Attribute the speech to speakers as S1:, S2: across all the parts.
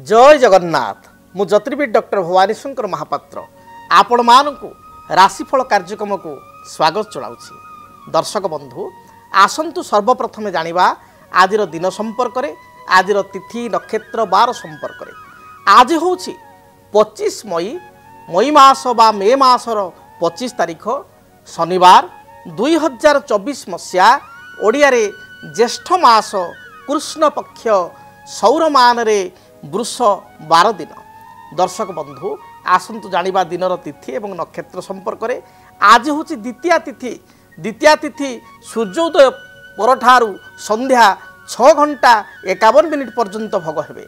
S1: जय जगन्नाथ मु ज्योतिर्विद डॉक्टर भवानी शंकर महापात्र आपण मानकु राशिफल कार्यक्रम को स्वागत जनाऊँगी। दर्शक बंधु आसंतु सर्वप्रथमे जानिबा आजिर दिन संपर्क में आजिर तिथि नक्षत्र बार संपर्क में। आज हूँ 25 मई मास बा मे मासर 25 तारीख शनिवार 2024 मसीहा ओडिया रे ज्येष्ठ मास कृष्ण पक्ष सौरमान रे वृष 12 दिन। दर्शक बंधु आसंतु जानिबा दिनर तिथि एवं नक्षत्र संपर्क में। आज हूँ द्वितीया तिथि सूर्योदय परठारु संध्या 6 घंटा 51 मिनिट पर्यंत भोग हेबे।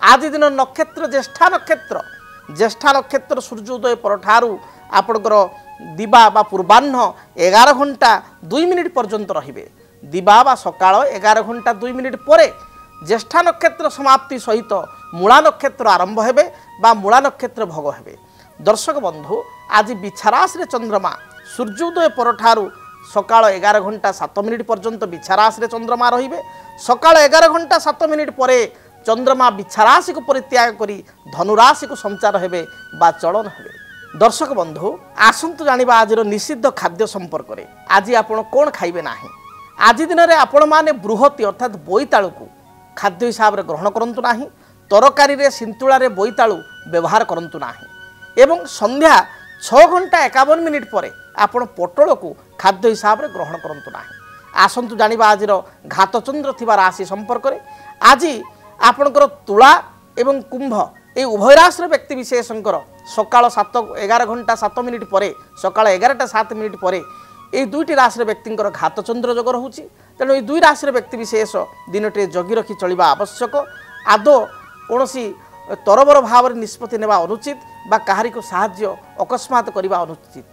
S1: आज दिन नक्षत्र ज्येष्ठा नक्षत्र सूर्योदय परठारु आपणकर दिबा बा पूर्वाह्न 11 घंटा 2 मिनिट पर्यंत रहिबे। दिबा बा सकाळ 11 घंटा 2 मिनिट परे ज्येष्ठा नक्षत्र समाप्ति सहित मूला नक्षत्र आरंभ हेबे बा मूला नक्षत्र भोग हेबे। दर्शक बंधु आज बिछाराश रे चंद्रमा सूर्योदय परठारु सकाळ 11 घंटा 7 मिनिट पर्यंत बिछाराश रे चंद्रमा रहिबे। सकाळ 11 घंटा 7 मिनिट परे चंद्रमा बिछाराशि को परित्याग करी धनुराशि को संचार हेबे बा चलन हेबे। दर्शक बंधु आसंतु जानिबा आजिर निषिद्ध खाद्य संपर्क में। आज आपण कोन खाइबे नाही। आज दिन में आपण माने बृहति अर्थात बोईतालु को खाद्य हिसाब से ग्रहण करंतु नाही। तरकारी रे सिंतुला रे बोईतालु व्यवहार करंतु नाही। एवं संध्या 6 घंटा 51 मिनिट परे आपण पटल को खाद्य हिसाब से ग्रहण करंतु नाही। आसंतु जानिबा आजिर घातचंद्र थिबा राशि संपर्क में। आज आपणकर तुला एवं कुंभ ये उभय राशि व्यक्ति विशेषकर सकाळ 11 घंटा 7 मिनिट परे सकाळ 11टा 7 मिनिट परे ये दुईटी राशि व्यक्ति घातचंद्र जोग रोचे। तेणु ये दुई राशि व्यक्ति विशेष दिनटे जगी रखी चलवा आवश्यक। आदौ कौन तरबर भाव में निष्पत्ति नेवा अनुचित बा कहारी को साहाय्य अकस्मात करवा अनुचित।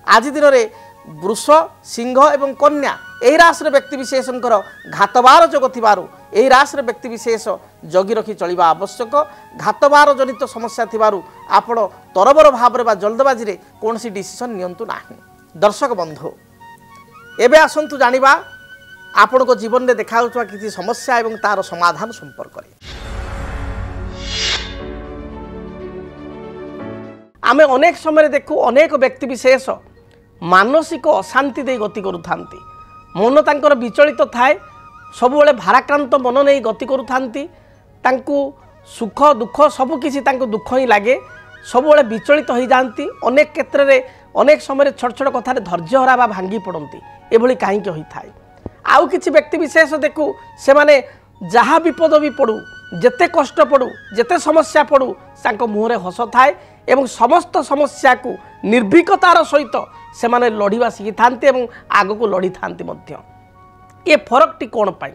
S1: आज दिन में वृष सिंह एवं कन्या यही राशि व्यक्ति विशेषकर घातबार जोग थिबारु यही राशि व्यक्ति विशेष जगी रखी चलवा आवश्यक। घातबार जनित समस्या थिबारु आपण तरबर भाव में बा जल्दबाजी रे कौन डिसीजन नियंतु नाही। दर्शक बंधु एबे आसंतु जानिबा आपण को जीवन में देखा किसी समस्या एवं तार समाधान संपर्क में। आमे अनेक समय देखू अनेक व्यक्ति विशेष मानसिक अशांति दे गति करुथांती। मन तांकर विचलित थाए सबुबले भाराक्रांत मन नहीं गति करुथांती। तांकु सुख दुख सबकिछि तांकु दुख ही लागे। सबुबले विचलित हो जाती। अनेक क्षेत्र में अनेक समय छोट छोट कथार धैर्य हरा बा भांगी पड़ती। एभली कहीं होता है। आउ किछि व्यक्ति विशेष देखू से माने जहाँ विपद भी पड़ू जेते कष्ट पड़ू जेते समस्या पड़ू तांको मुहरे हस थाए एवं समस्त समस्या को निर्भीकतार सहित से माने लड़िबा शिखी थांती एवं आग को लड़ी थांती मध्य। ये फरकटी कौन पाई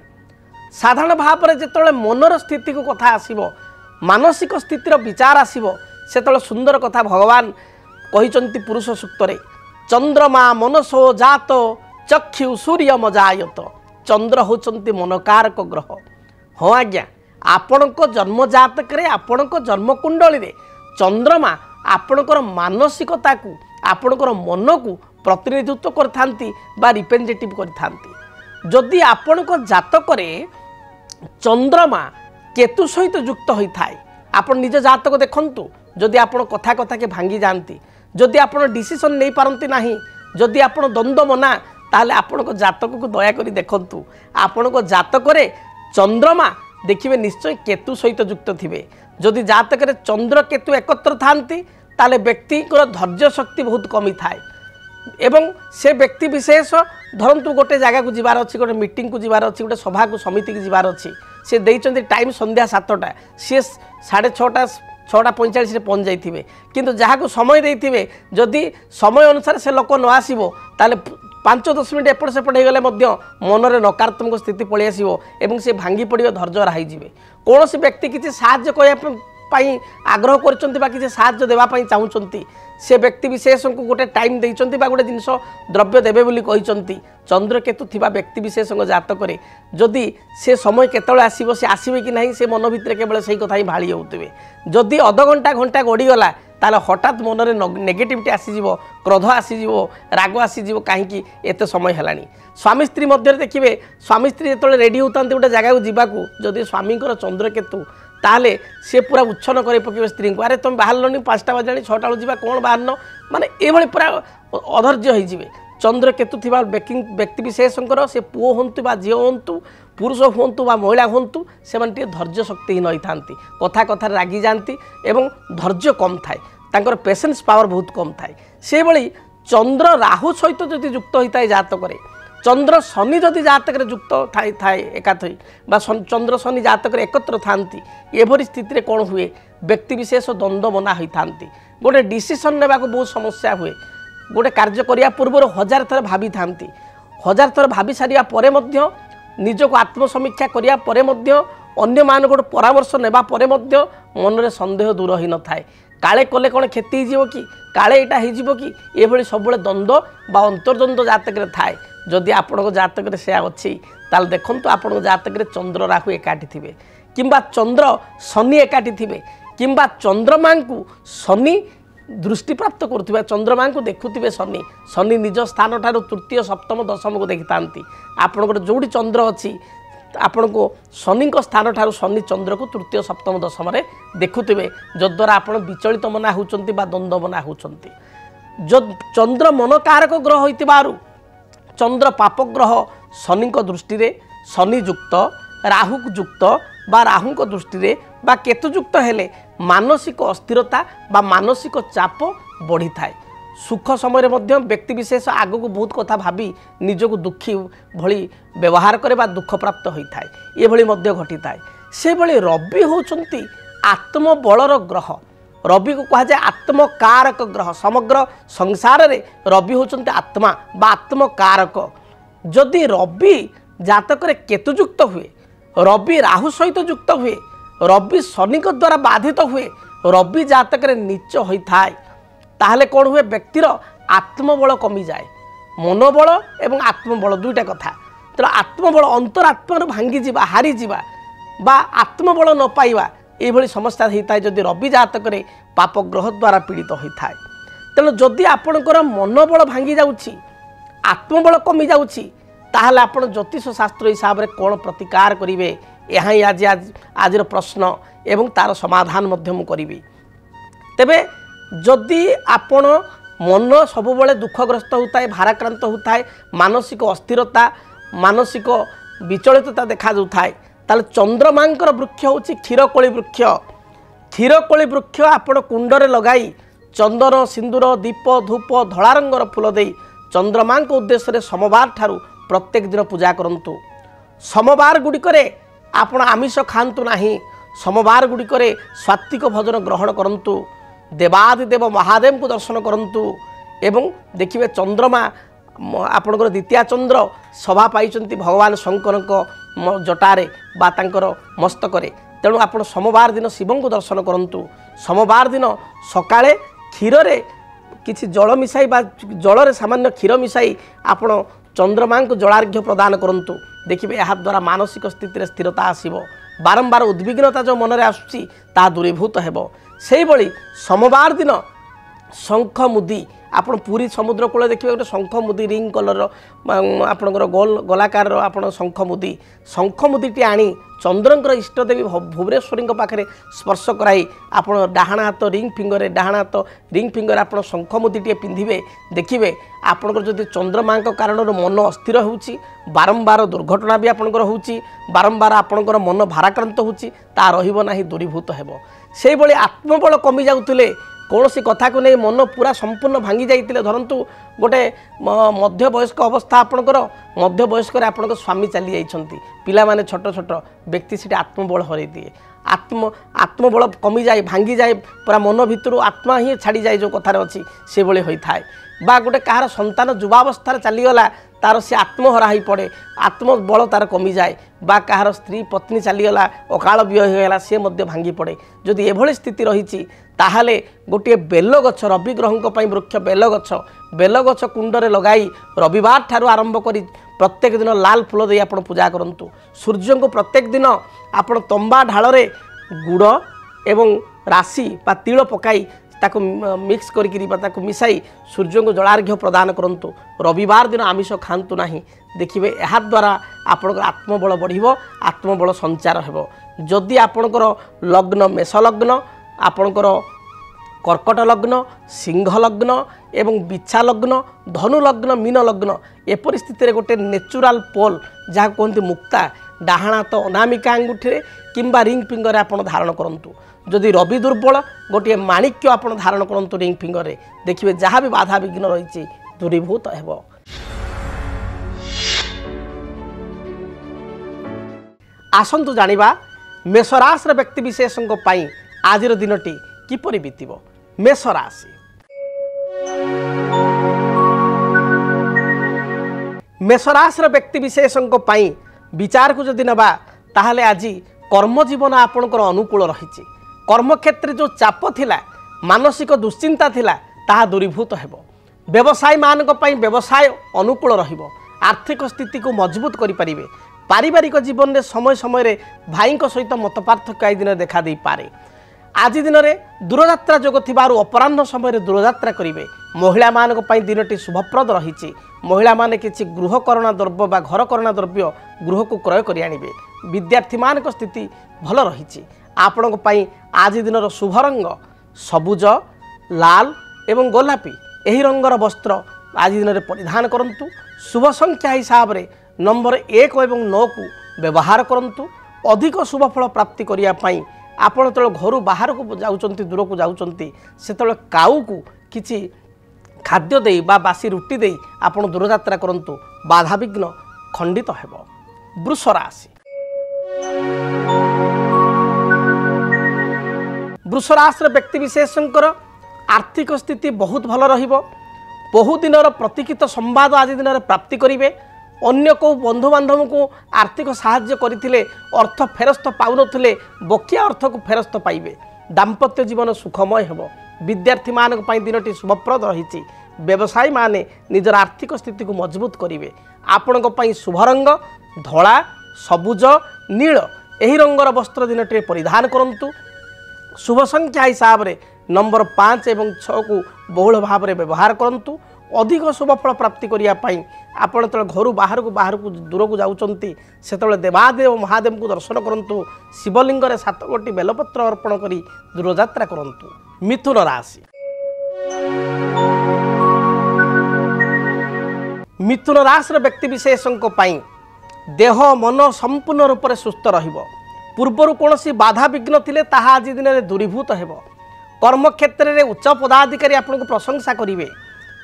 S1: साधारण भाव में जिते मनर स्थिति को कथा आसीबो मानसिक स्थितिर विचार आसीबो सेतले सुंदर कथा भगवान कहिचंती पुरुष सूक्तरे चंद्रमा मनसो जात चक्षु सूर्य मजायत चंद्र होचंती मनकारक ग्रह। हाँ आज्ञा आपणको जन्म जातक आपणको जन्म कुंडली रे चंद्रमा आपणकर मानसिकता को आपणकर मन को प्रतिनिधित्व करथांती बा रिप्रेजेंटेटिव करथांती। जदि आपणको जातक रे चंद्रमा केतु सहित युक्त होइथाय आपण निज जातक देखंतु। जदि आपण कथा कथा के भांगी जानती जदि आपण डिसीजन नहीं पारंती नाही जदि आपण द्वंद्व मना ताले आपण को जातक को दया करी देखंतु। आपण को जातक रे चंद्रमा देखिबे निश्चय केतु सहित युक्त थिबे। जदि जातक रे चंद्र केतु एकत्र थांती ताले व्यक्ति को धैर्य शक्ति बहुत कमी थाए एवं से व्यक्ति विशेष धरंतु गोटे जगह को जीवार अच्छी गोटे मीटिंग को जीवार अच्छी गोटे सभा को समिति को जीवार अच्छी से देइचंती टाइम संध्या 7टा सी 6:30 6:45 रे पहुंच जाइथिबे। किंतु जहाँ को समय देइथिबे जदि समय अनुसार से लोक न आसीबो ताले 5-10 मिनिट एपट सेपट होगले मनरे नकारात्मक स्थिति पलि आसीबो एवं से भांगी पड़िबो धैर्य हराई जिवे। कौन व्यक्ति किसी साहाय्य करने आग्रह कर किसी साहाय्य देवाई चाहूँगी से व्यक्ति विशेष को गोटे टाइम देइचंती बा गोटे जिनस द्रव्य देवे बोली कहिचंती। चंद्र केतु थिबा व्यक्ति विशेष जातक जदि से समय केतले आसीबो से आसीबे कि नहीं से मन भितर केवल सही कथा ही भाड़ी होउतबे। जदि अध घंटा घंटा गड़ीगला ताले हठात मनरे नेगेटिविटी आसीजिवो क्रोध आसीजिवो राग आसीजिवो कहीं एते समय हेलानी। स्वामी स्त्री मध्य देखिए स्वामी स्त्री जो रेडी होता गोटे जगह को जावाक जदि स्वामी चंद्रकेतु
S2: ताहले सी पूरा उच्छन कर पकड़े स्त्री को अरे तुम बाहर 5टा बजाणी 6टा बेलू जा कौन बाहर माने ये पूरा अधर्य होइजिवे चंद्र केतु थी व्यक्ति विशेषकर से पुओ हूँ झी हूँ पुरुष हूँ महिला हूँ से धैर्य शक्तिहीन होता कथा कथार रागी जाती एवं धैर्य कम थाए पेशेंस पावर बहुत कम थाए से भली चंद्र राहु सहित जदि युक्त होता है जातक चंद्र शनि जदि जातक युक्त थाए एकाथई चंद्र शनि जातक एकत्र थांती एभरी स्थिति कौन हुए व्यक्ति विशेष द्वंद्व बना होता गोटे डिसीजन नेबा को बहुत समस्या हुए गोटे कार्य करिया पूर्व 1000 थर भाभी थांती 1000 थर भाभी सारिया परे मध्य निजक आत्मसमीक्षा करिया परे मध्य अन्य मान गोटे परामर्श नेबा परे मध्य मन रे संदेह दूर होई न थाए काले कले कौन क्षति हो कि काले यहाँ हो कि ये सब द्वंद्व बा अंतर्द्वंद्व जातक थाए जदि आपण जातक से अच्छी ताल देखूँ आपण जातक चंद्र राहु एकाठी थे किंबा चंद्र शनि एकाठी थे किंबा चंद्रमा को शनि दृष्टि प्राप्त करुवा चंद्रमा को देखुवे शनि शनि निज स्थान ठार तृतीय सप्तम दशम को देखी था आपंकर जोड़ी चंद्र अच्छी आपण को शनि स्थान ठार शनि चंद्र को तृतीय सप्तम दशम देखुवे जद्वारा आप विचलित मना होती द्वंद्व मना होती जो चंद्र मन कारक ग्रह होइतिबारु चंद्र पाप ग्रह शनि दृष्टि रे शनि युक्त राहु युक्त बा राहु दृष्टि बा केतुयुक्त हेले मानसिक अस्थिरता बा मानसिक चाप बढ़ी थाए सुख समय मध्य व्यक्ति विशेष आग को बहुत कथा भाभी निजक दुखी भली व्यवहार करे बा दुख प्राप्त होता है ये भली मध्य घटी थाए से भली रवि होचंती आत्मबलर ग्रह रवि को कहा जाए आत्मकारक ग्रह समग्र संसार रे रवि होचंती आत्मा बा आत्मकारक जदि रवि जातक केतुयुक्त हुए रवि राहु सहित युक्त हुए रवि शनि द्वारा बाधित हुए रवि जातक नीच होता है ताहले कौन हुए व्यक्तिर आत्मबल कमी जाए मनोबल एवं आत्मबल दुईटा कथा तो आत्मबल अंतरात्मा भांगी जावा हारी जावा बा आत्मबल न पाइबा ये समस्या होता है जदि रवि जातक पाप ग्रह द्वारा पीड़ित होता है तेणु जदि आपणकर मनोबल भांगी जाउछि आत्मबल कमी जाउछि ताहले आपण ज्योतिष शास्त्र हिसाब से कौन प्रतिकार करेंगे यहाँ ही आज प्रश्न एवं तार समाधान करी तेबे जदि आपण मन सबुबले दुखग्रस्त होता है भाराक्रांत होता है मानसिक अस्थिरता मानसिक विचलितता देखा जाता है ताल चंद्रमांकर वृक्ष हूँ क्षीरकोली वृक्ष क्षीरकोली वृक्ष आपण कुंडरे लगाई चंदन सिंदूर दीप धूप धला रंगर फूल दे चंद्रमा उद्देश्य सोमवार ठारू प्रत्येक दिन पूजा करंतु सोमवार गुड़िकरे आपण आमिष खातु नाही सोमवार गुड़िकरे सात्विक भोजन ग्रहण करंतु देवादिदेव महादेव को दर्शन करंतु एवं देखिए चंद्रमा आपणकर द्वितीय चंद्र सभा पाई भगवान शंकर जटारे बा तांकर मस्तकरे तेणु आपण सोमवार दिन शिव को दर्शन करंतु सोमवार दिन सकाळे क्षीर रे किछि जल मिसाई बा जल सामान्य क्षीर मिसाई आपण चंद्रमा को जलार्घ्य प्रदान करंतु देखिए यह द्वारा मानसिक स्थिति स्थिरता आसीबो बारंबार उद्विग्नता जो मन में आसुची ता दूरीभूत हेबो से भली सोमवार दिन शंख मुदी आपण पूरी समुद्र कूल देखिए गोटे शंख मुदी रिंग कलर आपणकर गोल गोलाकार आपण शंख मुदीटी आनी चंद्रंकर इष्टदेवी भुवनेश्वरी पाखे स्पर्श कराई आप डाहाण हाथ रिंग फिंगर डाहाण हाथ रिंग फिंगर आप शंख मुदीटे पिंधे देखिए आपंकर जदि चंद्रमा कारण मन अस्थिर होउची बारंबार दुर्घटना भी आपंकर होउची बारंबार आपंकर मन भाराक्रांत होउची ता रहिबो नाही दूरीभूत हेबो से भली आत्मबल कमी जाउतिले कौन सी कथा को नहीं मन पूरा संपूर्ण भांगी जाइए धरतु गोटे मध्य वयस्क अवस्था आपणकर मध्य वयस्क आपण स्वामी चली जाइछंती पिला माने छोट छोट व्यक्ति से आत्मबल हरई दिए आत्मबल कमी जाए भांगी जाए पूरा मन भितर आत्मा ही छाड़ी जाए जो कथार अच्छी से भली होता है बा गोटे कहार संतान युवावस्था चलीगला तार सी आत्महरा ही पड़े आत्मबल तार कमी जाए बा कहार स्त्री पत्नी चलीगला अकाल व्यय होगा सी भांगी पड़े जदि एभली स्थिति रही ताहले गोटे बेल गछ रवि ग्रहों वृक्ष बेल गछ कुंडरे लगाई रविवार ठारू आरंभ करी प्रत्येक दिन लाल फूल दे आप पूजा करंतु सूर्य को प्रत्येक दिन आप तंबा ढाल गुड़ एवं राशि बा तिल पकाई ताको मिक्स करके मिसाई सूर्य को जलार्घ्य प्रदान करंतु रविवार दिन आमिष खातु नहीं देखिए यह द्वारा आपणकर आत्मबल बढ़िबो आत्मबल संचार हेबो जदि आपणकर लग्न मेष लग्न आपणकर कर्कट लग्न सिंह लग्न एवं बिछा लग्न धनु लग्न मीन लग्न एपरि स्थित गोटे नेचुराल पोल जहाँ कहते मुक्ता डाहाण हाथ अनामिका आंगुठी किंबा रिंग फिंगर आप धारण करूँ। जदि रवि दुर्बल गोटे माणिक्य आप धारण करूँ रिंग फिंगर देखिए जहाँ भी बाधा विघ्न रही दूरीभूत हो। आसंतु जानिबा मेष राशि व्यक्ति विशेषों आज दिनटी किपरि बीतिबो। मेष राशि मेष राशि व्यक्ति विशेषों विचार को जदि नबा ताहले आज कर्म जीवन आपणकर अनुकूल रही। कर्म क्षेत्र जो चाप थिला मानसिक दुश्चिंता थिला ताहा दूरीभूत हेबो। व्यवसायी मानक पई व्यवसाय अनुकूल रहिबो। आर्थिक स्थिति को मजबूत करि परिबे। पारिवारिक जीवन में समय समय भाई सहित मत पार्थक्य दिन देखा दे पारे। आज दिन में दूरयात्रा जोग थिबारु अपराह्न समय दूरयात्रा करेंगे। महिला मानक पई दिनटी शुभप्रद रही। महिला माने किछि गृहकरणा द्रव्य बा घरकरणा द्रव्य गृह को क्रय कर आनिबे। विद्यार्थी मानक स्थिति भल रही। आपण आज दिन शुभ रंग सबुज लाल एवं गोलापी यही रंगर वस्त्र आज दिन में परिधान करंतु। शुभ संख्या हिसाब से नंबर 1 और 9 को व्यवहार करंतु। अधिक शुभ फल प्राप्ति करिया पई आपण तो घर बाहर को जाउचंती दूर को जाउचंती से काऊ को किछि खाद्य दे बा बासी रुटी दे आपण दूरयात्रा करंतु। बाधा विघ्न खंडित हेबो। वृष राशि वृष राशि व्यक्ति विशेषकर आर्थिक स्थिति बहुत भल रहिबो। बहु दिन प्रतीक्षित संवाद आज दिन में प्राप्ति करेंगे। अन्य को बंधु बांधव को आर्थिक साहाय्य करथिले अर्थ फेरस्त पाउनथिले बकिया अर्थ को फेरस्त पाइबे। दाम्पत्य जीवन सुखमय हेबो। विद्यार्थी मानक पई दिनटी शुभप्रद रही। व्यवसायी माने निजर आर्थिक स्थिति को मजबूत करेंगे। आपणक पई शुभ रंग धला सबुज नील यही रंगर वस्त्र दिनटी परिधान करंतु। शुभ संख्या हिसाब से नंबर 5 और 6 को बहुल भाव में व्यवहार करंतु। अधिक शुभ फल प्राप्ति करिया पई आपण तो घर बाहर को दूर को जाउचंती से देवादेव महादेव को दर्शन करंतु। शिवलिंग रे 7 गोटी बेलपत्र अर्पण करी दूरयात्रा करंतु। मिथुन राशि मिथुन राशि व्यक्ति विशेषों देह मन संपूर्ण रूप से सुस्थ रहिबो। पूर्वर कौन बाधा विघ्न थिले ताहा आज दिन में दूरीभूत हेबो। कर्म क्षेत्र में उच्च पदाधिकारी आपको प्रशंसा करेंगे।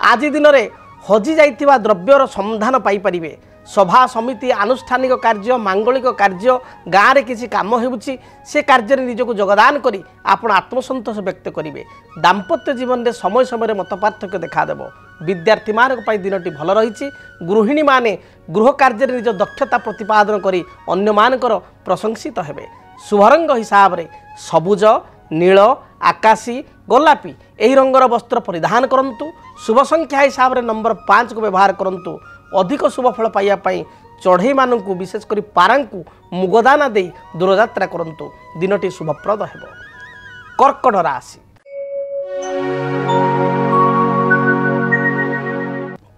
S2: आज दिन में हजि जाइथिबा द्रव्यर संधान पाई परिबे। सभा समिति आनुष्ठानिक कार्य मांगलिक कार्य गाँव में किसी काम होउछि से कार्य में निजक योगदान करी आपण आत्मसंतोष व्यक्त करेंगे। दाम्पत्य जीवन में समय समय मत पार्थक्य देखादेव। विद्यार्थी मानक पई दिनटी भल रही। गृहिणी माने गृह कार्य निज दक्षता प्रतिपादन करी अन्य मानकर प्रशंसित हेबे। शुभ रंग हिसाब से सबुज नील आकाशी गोलापी यही रंगर वस्त्र परिधान करंतु। शुभ संख्या हिसाब से नंबर 5 को व्यवहार करंतु। अधिक शुभ फल पाइया पई चढ़ई मानकु विशेषकर पारांकु मुगदाना दे दूरयात्रा करंतु। दिनटी शुभप्रद हेबो। कर्कट राशि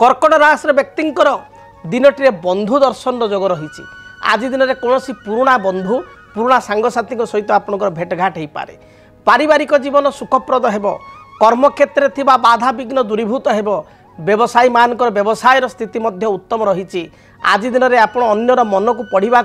S2: कर्कट राशि व्यक्तिंकर दिनटी बंधु दर्शन जोग रही। आज दिन में कौन पुराणा बंधु पुराणा सांगसाथी सहित आपंकर भेटघाट हो पारे। पारिवारिक जीवन सुखप्रद हेबो। कर्म क्षेत्र थिबा बाधा विघ्न दूरीभूत हेबो। व्यवसायी मानकर व्यवसायर स्थिति मध्य उत्तम रही। आज दिन में आप अन्यर मन को पढ़ा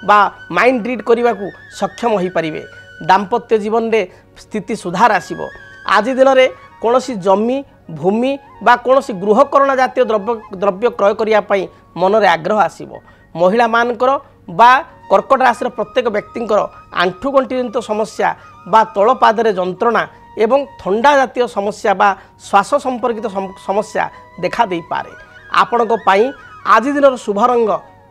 S2: बा माइंड रीड करने को सक्षम हो पारे। दाम्पत्य जीवन में स्थिति सुधार आसिबो। आज दिन में कौन जमी भूमि बा कौन गृहकरण जातीय द्रव्य क्रय करने मन में आग्रह आसिबो। महिला मानकर बा कर्कट राशि प्रत्येक व्यक्तिंकर आंठुगंठी जनित समस्या बा तलपादरे जंत्रणा एवं थंडा जातीय समस्या बा श्वास संपर्कित समस्या देखा दे पारे। आपणक पई आज दिन शुभ रंग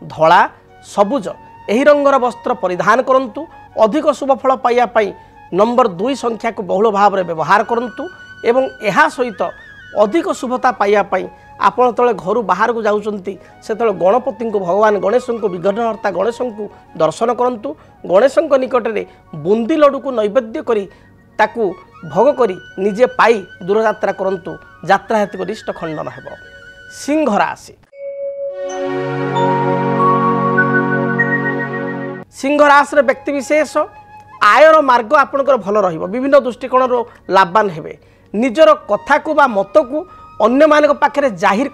S2: धला सबुज यही रंगर वस्त्र परिधान करंतु। अधिक शुभ फल पाइया पई नंबर 2 संख्या को बहुल भाव में व्यवहार करंतु। एवं एहा सहित अधिक शुभता पाइया पई आपण तले घर बाहर को जाउचंती से गणपति को भगवान गणेश को विघ्नहर्ता गणेश को दर्शन करंतु। गणेश निकट में बुंदी लड्डू को नैवेद्य करी ताकू भोग करी निजे पाई दूरयात्रा करंतु। यात्रा हेतु गरिष्ठ खंडन हेबो। सिंह राशि सिंह राशि व्यक्तिशेष आयर मार्ग आपणकर भल रविन्न दृष्टिकोण लाभवान हे निजर कथा को बा मत को अन्य मान पाखे जाहिर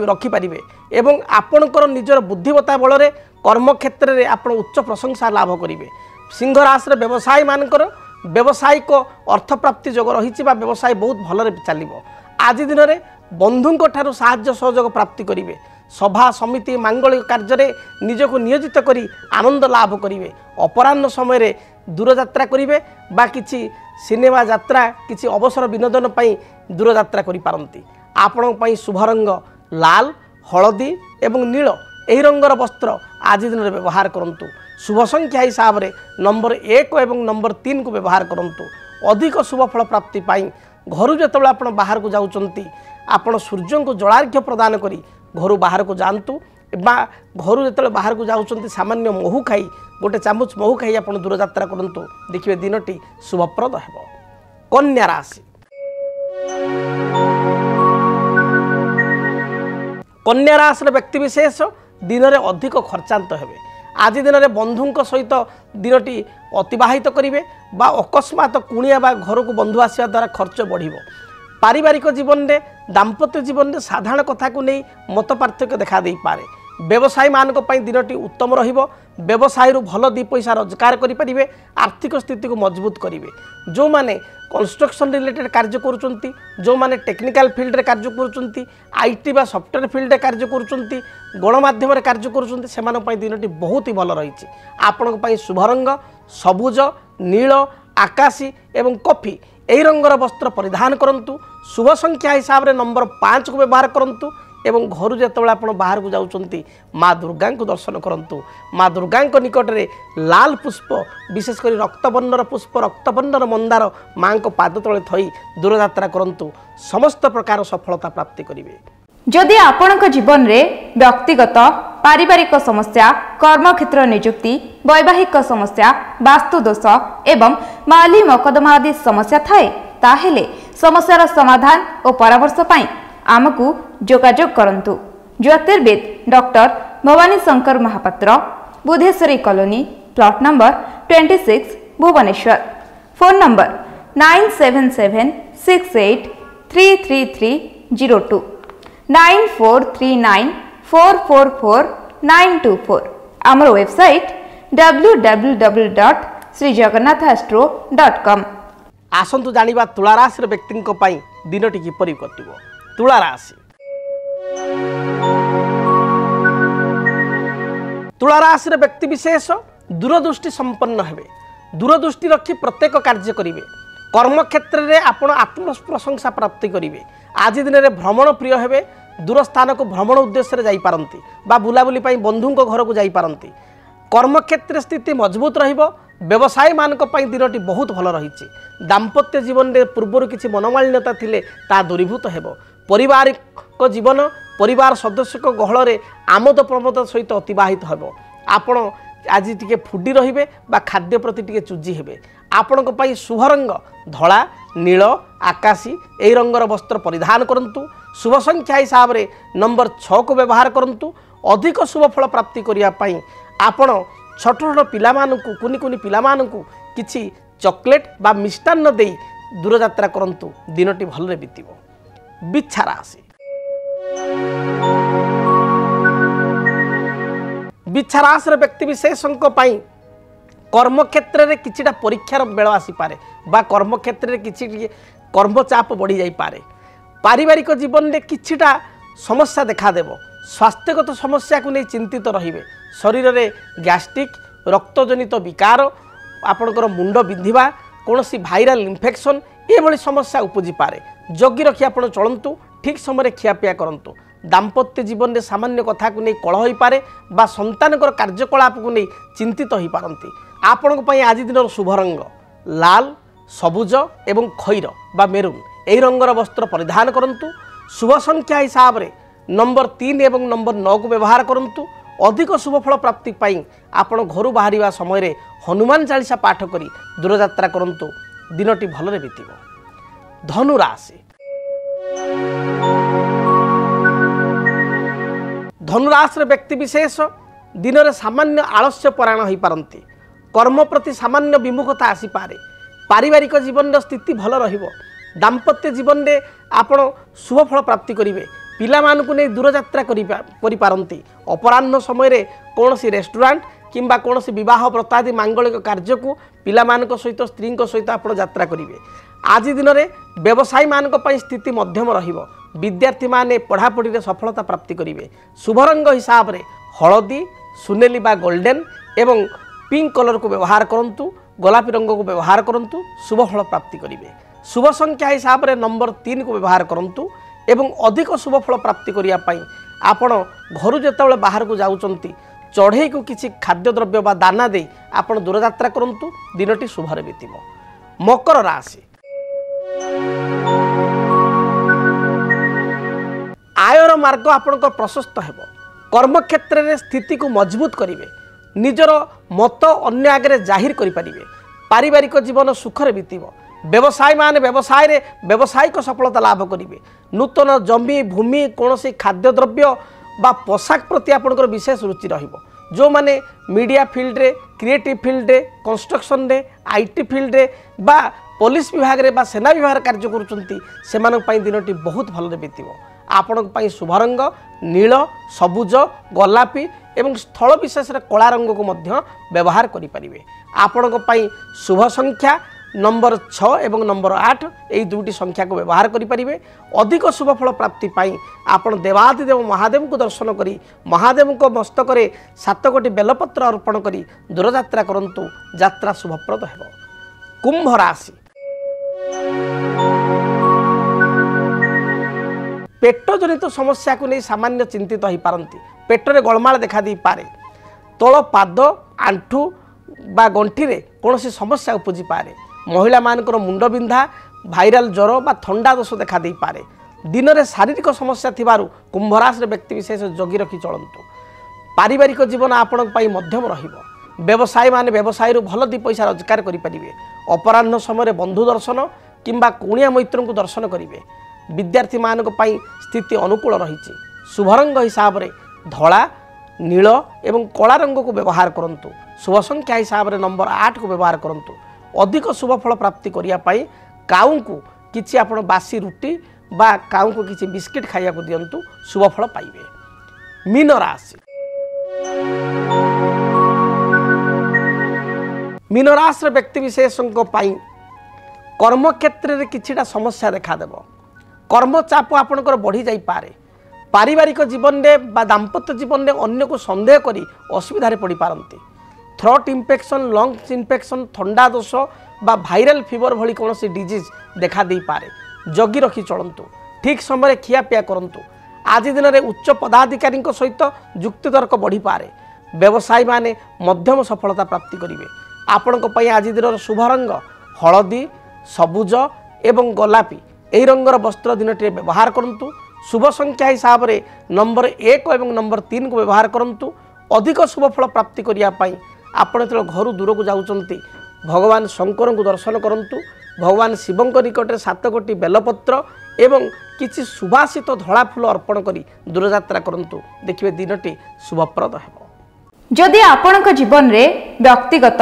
S2: रखिपारे एवं आपणकर निजर बुद्धिमत्ता बल कर्म क्षेत्र में आप उच्च प्रशंसा लाभ करेंगे। सिंह राशि व्यवसायी मानकर व्यावसायिक अर्थप्राप्ति जोग रही व्यवसाय बहुत भल चलो। आज दिन में बंधुों ठारू साहाय्य सहयोग प्राप्ति करेंगे। सभा समिति मांगलिक कार्य निजक नियोजित करी आनंद लाभ करेंगे। अपराह्न समय दूरयात्रा करेंगे बा किछि सिनेमा यात्रा किछि अवसर विनोदन पर दूरयात्रा करिपारंती। आपण शुभ रंग लाल हलदी एवं नील यही रंगर वस्त्र आज दिन में व्यवहार करंतु। शुभ संख्या हिसाब से नंबर 1 एवं नंबर 3 को व्यवहार करंतु। अधिक शुभ फल प्राप्ति पाई घर जो आप बाहर को जाउचंती आपण सूर्य को जलार्घ्य प्रदान करी घर बाहर को जातु बा घर जो बाहर को जाउचंती सामान्य महू खाई गोटे चामच महू खाई आप दूरयात्रा करंतु देखिए दिनटी शुभप्रद हेबो। कन्या राशि कन्या राशि व्यक्तिशेष दिन में अधिक खर्चांत हेबे। आज दिन में बंधुों सहित दिनटी अतिबाहित करेंगे बा अकस्मात कुणिया बा घर को बंधु आसवा द्वारा खर्च बढ़। पारिवारिक जीवन में दाम्पत्य जीवन में साधारण कथा को नहीं मत पार्थक्य देखा दे पारे। व्यवसायी मानक पई दिनटी उत्तम रहिबो। व्यवसाय भल दी पैसा रोजगार करेंगे। आर्थिक स्थिति को मजबूत करेंगे। जो माने कंस्ट्रक्शन रिलेटेड कार्य करुचंती जो माने टेक्निकल फील्ड रे कार्य करुचंती आईटी बा सॉफ्टवेयर फील्ड रे कार्य करुचंती गणमाध्यम रे कार्य करुचंती सेमान पई दिनटी बहुत ही भल रही। आपण पई शुभ रंग सबुज नील आकाशी एवं कॉफी यही रंगर वस्त्र परिधान करंतु। शुभ संख्या हिसाब से नंबर 5 को व्यवहार करंतु एवं घर जो आप बाहर को जाउचंती माँ दुर्गा को दर्शन करंतु। माँ दुर्गा निकट में लाल पुष्प विशेषकर रक्तवर्णर पुष्प रक्तवर्णर मंदार माँ को पाद तले थई दूरयात्रा करंतु। समस्त प्रकार सफलता प्राप्ति करेंगे।
S3: जदि आपणक जीवन में व्यक्तिगत पारिवारिक समस्या कर्मक्षेत्र नियुक्ति वैवाहिक समस्या वास्तु दोष एवं माली मकदमा आदि समस्या थाए ताहेले समस्यार समाधान और परामर्श पाई आमको जोगाजोग करंतु। ज्योतिर्विद doctor Bhavani Shankar Mahapatra Budheswari colony plot number 26 Bhubaneswar. Phone number 9776833302 9439444924। आमर वेबसाइट www.srijagannathastro.com।
S2: आसंतु जानिबा तुला राशि व्यक्ति दिनटी किपरि कटिबो। तुला राशि तुला राशि व्यक्ति विशेष दूरदृष्टि संपन्न हेबे। दूरदृष्टि रखी प्रत्येक कार्य करेंगे। कर्म क्षेत्र में आपण आत्म प्रशंसा प्राप्ति करेंगे। आज दिन में भ्रमण प्रिय हेबे। दूर स्थान को भ्रमण उद्देश्य जाई पारंती बा बुलाबुली पाई बंधुओं घर को जाई पारंती। कर्म क्षेत्र स्थिति मजबूत रहिबो। व्यवसायी मानक पई दिनटी बहुत भल रही। दाम्पत्य जीवन में पूर्वर किसी मनोमालिन्यता थिले ता दूरीभूत हेबो। पारिवारिक जीवन परिवार सदस्य गहल में आमोद प्रमोद सहित अतिबाहित हेबो। आपण आज टिके फुडी रहिबे बा खाद्य प्रति टिके चुजी हेबे। आपणक पई शुभ रंग धला नील आकाशी यही रंगर वस्त्र परिधान करंतु। शुभ संख्या हिसाब से नंबर 6 को व्यवहार करंतु। अधिक शुभ फल प्राप्ति करिया पई आपण छोट छोट पिलामानकु कुनी कुनी पिलामानकु किछि चॉकलेट बा मिष्टान्न देई दूरयात्रा करंतु। दिनटी भलरे बीतिबो। बिच्छा राशि बिच्छा राशि व्यक्ति विशेषक कर्म क्षेत्र में किछिटा परीक्षार बेल आसीपे बा कर्म क्षेत्र में किछि कर्मचाप बढ़ी जाई पारे। पारिवारिक जीवन में किछिटा समस्या देखादेव। स्वास्थ्यगत समस्या को नहीं चिंतित रहिबे। शरीर में गैस्ट्रिक रक्तजनित विकार आपणकर मुंड बिंधिबा कौन भाइराल इन्फेक्शन ये समस्या उपजी पारे। जगी रखी आप चलतु। ठीक समय खियापिया करंतु। दाम्पत्य जीवन में सामान्य कथा को नहीं कलह हो पारे बा संतानकर कार्यकलाप को नहीं चिंतित हो पारंती। आपण आज दिन शुभ रंग लाल सबुज एवं खैर बा मेरून यही रंगर वस्त्र परिधान करंतु। शुभ संख्या हिसाब से नंबर 3 एवं नंबर 9 को व्यवहार करंतु। अधिक शुभ फल प्राप्ति पाई आपण घर बाहर समय हनुमान चालीसा पाठ करी दूरयात्रा करंतु। दिनटी भलरे बीतिबो। धनु राशि धनु राशि व्यक्ति विशेष दिन में सामान्य आलस्य परायण हो पारती, कर्म प्रति सामान्य विमुखता आसीपे, पारिवारिक जीवन स्थिति भल रहिबो, दाम्पत्य जीवन में आपण शुभफल प्राप्ति करेंगे, पिलामानकु नहीं दूरयात्रा करि पारंती, अपराह्न समय कौन सी रेस्टोरेंट किंबा कौन सी विवाह व्रतादि मांगलिक कार्य को पिलामानक सहित स्त्री सहित आप यात्रा करेंगे। आज दिन में व्यवसायी मान स्थिति मध्यम रहिबो, विद्यार्थी माने पढ़ापढ़ी में सफलता प्राप्ति करेंगे। शुभ रंग हिसाब से हलदी, सुनेली बा गोल्डन एवं पिंक कलर को व्यवहार करंतु, गोलापी रंग को व्यवहार करंतु, शुभ फल प्राप्ति करेंगे। शुभ संख्या हिसाब से नंबर 3 को व्यवहार करंतु एवं अधिक शुभ फल प्राप्ति करिया पई आपण घर जेतेबेले बाहर को जाउचंती चढ़ई को किसी खाद्यद्रव्य बा दाना दे आपण दूरयात्रा करंतु, दिनटी शुभरे बीतिबो। मकर राशि, आयर मार्ग आपणकर प्रशस्त हेबो, कर्म क्षेत्र में स्थिति को मजबूत करिवे, निजर मत अन्य आगे जाहिर करि परिबे, पारिवारिक जीवन सुखरे बीतिबो। व्यवसायी माने व्यवसाय रे व्यावसायिक सफलता लाभ करेंगे। नूतन जमी भूमि कौन सी खाद्यद्रव्य बा पोशाक प्रति आपंकर विशेष रुचि रहिबो। जो माने मीडिया फील्ड रे, क्रिएटिव फील्ड रे, कंस्ट्रक्शन रे, आईटी फील्ड रे बा पुलिस विभाग रे बा सेना विभाग कार्य करुचंती सेमानक पई दिनटी बहुत भलरे बीतिबो। आपणक पई शुभ रंग नील, सबुज, गोलापी एवं स्थल विशेष रे कला रंग को मध्य व्यवहार करि परिबे। आपणक पई शुभ संख्या नंबर 6 एवं नंबर 8 यही दुईटी संख्या को व्यवहार करें। अधिक शुभफल प्राप्ति पाई आपण देवादिदेव महादेव को दर्शन करी महादेव को मस्तक 7 गोटी बेलपत्र अर्पण करी दूरयात्रा करंतु, यात्रा शुभप्रद हेबो। कुंभ राशि, पेट जनित समस्या को नहीं सामान्य चिंतित हो पारती, पेटरे गोलमाल देखा दी पारे, तल पाद आंठू बा गंठी रे कौन सी समस्या उपजी पारे, महिला मानकर मुंड बिंधा, भाइराल ज्वर बा थंडा दोष देखा दे पारे। दिन में शारीरिक समस्या थिबारु कुंभ राशि व्यक्ति विशेष जगी रखी चलतु। पारिवारिक जीवन आपण मध्यम रहिबो, व्यवसायी माने व्यवसाय भल 2 पैसा रोजगार करेंगे। अपराह्न समय बंधु दर्शन किंबा कुणिया मैत्र को दर्शन करेंगे। विद्यार्थी मानक पई स्थिति अनुकूल रही। शुभ रंग हिसाब से धला, नील एवं कला रंग को व्यवहार करंतु। शुभ संख्या हिसाब से नंबर 8 को व्यवहार करंतु। अधिक शुभफल प्राप्ति करिया पाई काऊ को किछि आपण बासी रुटी बा काऊ को किछि बिस्किट खाइया को दियंतु, शुभफल पाइबे। मीन राशि, मीन राशि व्यक्ति विशेषों पाई कर्म क्षेत्र में किछिटा समस्या देखा देबो। कर्म चाप आपणकर बढ़ी जाई पारे, पारिवारिक जीवन में बा दाम्पत्य जीवन में अन्य को संदेह करी असुविधा पड़ पारती। थ्रोट इन्फेक्शन, लंग्स इन्फेक्शन, थंडा दोष बा भाइराल फीवर भली कौन सी डिजीज देखा दे पारे। जगी रखी चलतु, ठीक समय खियापिया करंतु। आज दिन में उच्च पदाधिकारी सहित युक्तितर्क बढ़ी पारे। व्यवसायी माने मध्यम सफलता प्राप्ति करेंगे। आपण आज दिन शुभ रंग हलदी, सबुज एवं गोलापी यही रंगर वस्त्र दिनटे व्यवहार करंतु। शुभ संख्या हिसाब से नंबर 1 और नंबर 3 को व्यवहार करंतु। अधिक शुभफल प्राप्ति करने आपण जो घर दूर को जाउचंती भगवान शंकर को दर्शन करंतु। भगवान शिव निकट 7 गोटी बेलपत्र एवं किछि सुभाषित धड़ा फूल अर्पण करी दूरयात्रा करंतु, देखिए दिनटी शुभप्रद हेबो।
S3: जदि आपणक जीवन में व्यक्तिगत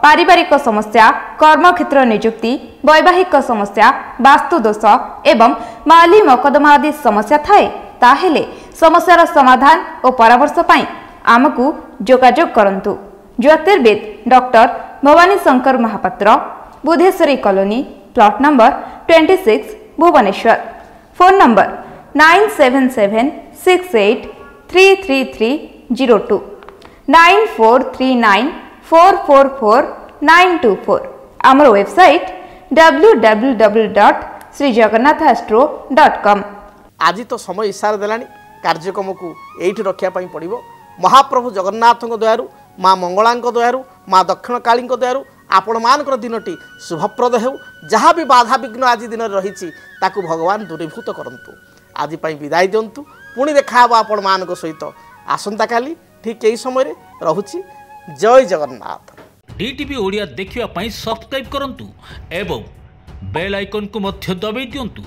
S3: पारिवारिक समस्या, कर्मक्षेत्र नियुक्ति, वैवाहिक समस्या, वास्तुदोष एवं माली मकदमा आदि समस्या थाए ताहेले समस्यार समाधान और परामर्श पाई आमकु जोगाजोग करंतु। ज्योतिर्विद doctor Bhavani Shankar Mahapatra, Budheswari colony, plot number 26, Bhubaneswar. Phone number 9776833302 9439444924। आमर वेबसाइट www.srijagannathastro.com।
S1: आज तो समय इशारा देलानी कार्यक्रम को एठी रखिया पई पड़िबो। महाप्रभु जगन्नाथ दयारु, माँ मंगला दयारु, माँ दक्षिण काली दयारु आपण मानकर दिनटी शुभप्रद हेउ। जहाँ भी बाधा विघ्न आज दिन रही ताकू भगवान दूरीभूत करंतु। आज पई विदाय दियंतु। पुणी देखा आपण मान सहित आसंता काली ठीक यही समय रहुछि। जय जगन्नाथ।
S4: डीटीवी ओडिया देखिवा पई सब्सक्राइब करंतु एवं बेल आइकन को मध्य दबाई दियंतु।